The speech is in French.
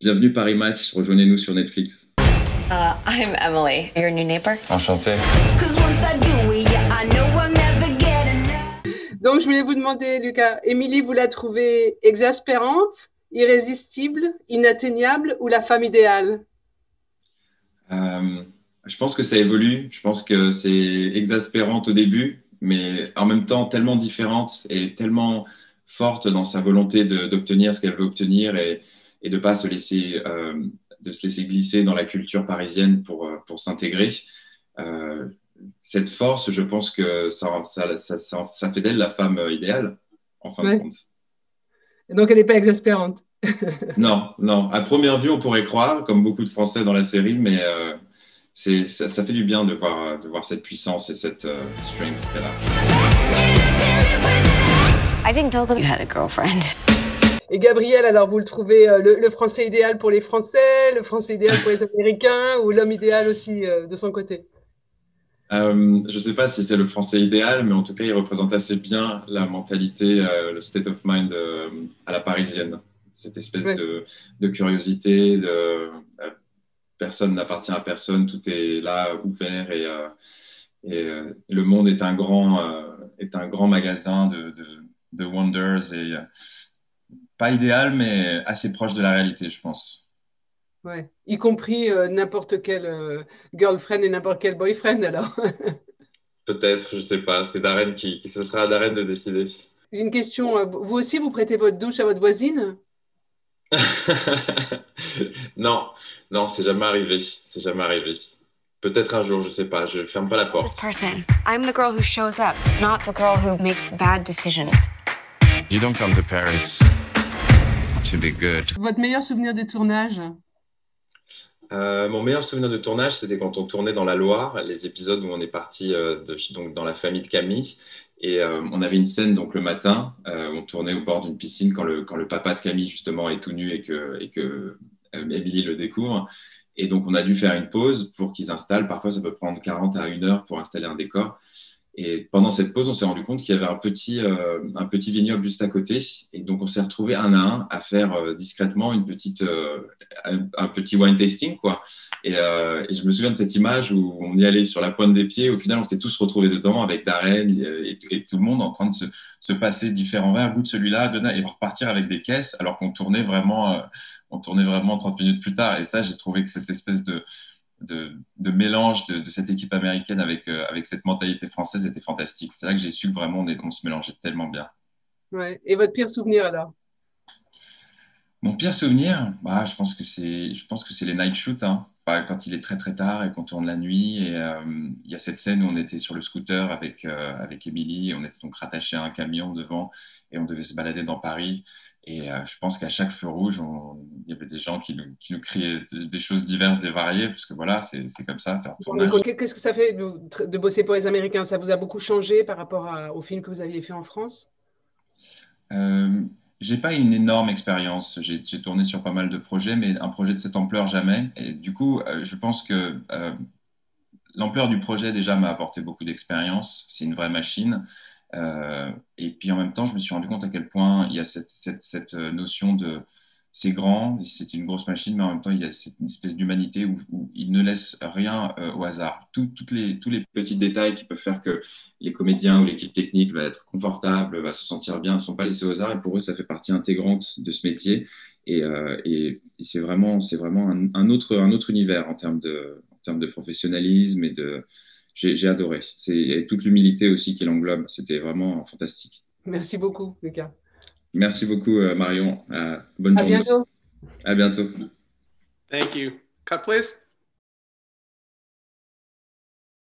Bienvenue Paris Match, rejoignez-nous sur Netflix. I'm Emily, your new neighbor. Enchanté. Donc, je voulais vous demander, Lucas, Émilie, vous la trouvez exaspérante, irrésistible, inatteignable ou la femme idéale? Je pense que ça évolue. Je pense que c'est exaspérante au début, mais en même temps tellement différente et tellement forte dans sa volonté d'obtenir ce qu'elle veut obtenir et de pas se laisser, de se laisser glisser dans la culture parisienne pour s'intégrer. Cette force, je pense que ça fait d'elle la femme idéale, en fin de compte. Et donc, elle n'est pas exaspérante. Non, non. À première vue, on pourrait croire, comme beaucoup de Français dans la série, mais ça fait du bien de voir cette puissance et cette strength qu'elle a. I didn't know that you had a girlfriend. Et Gabriel, alors vous le trouvez le Français idéal pour les Français, le Français idéal pour les Américains ou l'homme idéal aussi de son côté? Je ne sais pas si c'est le Français idéal, mais en tout cas, il représente assez bien la mentalité, le state of mind à la parisienne. Cette espèce de curiosité, personne n'appartient à personne, tout est là, ouvert, et le monde est un grand magasin de wonders, et pas idéal, mais assez proche de la réalité, je pense. Ouais, y compris n'importe quel girlfriend et n'importe quel boyfriend, alors. Peut-être, je ne sais pas. C'est Darren ce sera à Darren de décider. J'ai une question. Vous aussi, vous prêtez votre douche à votre voisine? Non, non, c'est jamais arrivé. C'est jamais arrivé. Peut-être un jour, je ne sais pas. Je ferme pas la porte. This person. I'm the girl who shows up, not the girl who makes bad decisions. You don't come to Paris to be good. Votre meilleur souvenir des tournages? Mon meilleur souvenir de tournage, c'était quand on tournait dans la Loire, les épisodes où on est parti donc dans la famille de Camille. Et on avait une scène donc le matin, on tournait au bord d'une piscine quand le papa de Camille justement est tout nu et que Émilie le découvre. Et donc on a dû faire une pause pour qu'ils installent. Parfois ça peut prendre 40 à 1 heure pour installer un décor. Et pendant cette pause, on s'est rendu compte qu'il y avait un petit vignoble juste à côté. Et donc, on s'est retrouvés un à un à faire discrètement un petit wine tasting, quoi. Et je me souviens de cette image où on y allait sur la pointe des pieds. Au final, on s'est tous retrouvés dedans avec Darren et tout le monde en train de se passer différents verres, goût de celui-là, et repartir avec des caisses, alors qu'on tournait vraiment 30 minutes plus tard. Et ça, j'ai trouvé que cette espèce de mélange de cette équipe américaine avec cette mentalité française était fantastique. C'est là que j'ai su que vraiment on se mélangeait tellement bien. Ouais. Et votre pire souvenir alors? Mon pire souvenir, je pense que c'est les night shoots, hein. Quand il est très très tard et qu'on tourne la nuit. Et il y a cette scène où on était sur le scooter avec Émilie, et on était donc rattaché à un camion devant et on devait se balader dans Paris. Et je pense qu'à chaque feu rouge, il y avait des gens qui nous criaient des choses diverses et variées, parce que voilà, c'est comme ça, c'est un tournage. Qu'est-ce que ça fait de bosser pour les Américains? Ça vous a beaucoup changé par rapport au film que vous aviez fait en France? J'ai pas une énorme expérience. J'ai tourné sur pas mal de projets, mais un projet de cette ampleur, jamais. Et du coup, je pense que l'ampleur du projet, déjà, m'a apporté beaucoup d'expérience. C'est une vraie machine. Et puis en même temps, je me suis rendu compte à quel point il y a cette notion de c'est grand, c'est une grosse machine, mais en même temps, il y a une espèce d'humanité où il ne laisse rien au hasard. Tous les petits détails qui peuvent faire que les comédiens ou l'équipe technique va être confortable, va se sentir bien, ne sont pas laissés au hasard. Et pour eux, ça fait partie intégrante de ce métier. Et c'est vraiment un autre univers en termes de professionnalisme j'ai adoré. Et toute l'humilité aussi qui l'englobe. C'était vraiment fantastique. Merci beaucoup, Lucas. Merci beaucoup, Marion. Bonne journée. À bientôt. À bientôt. Thank you. Cut, please.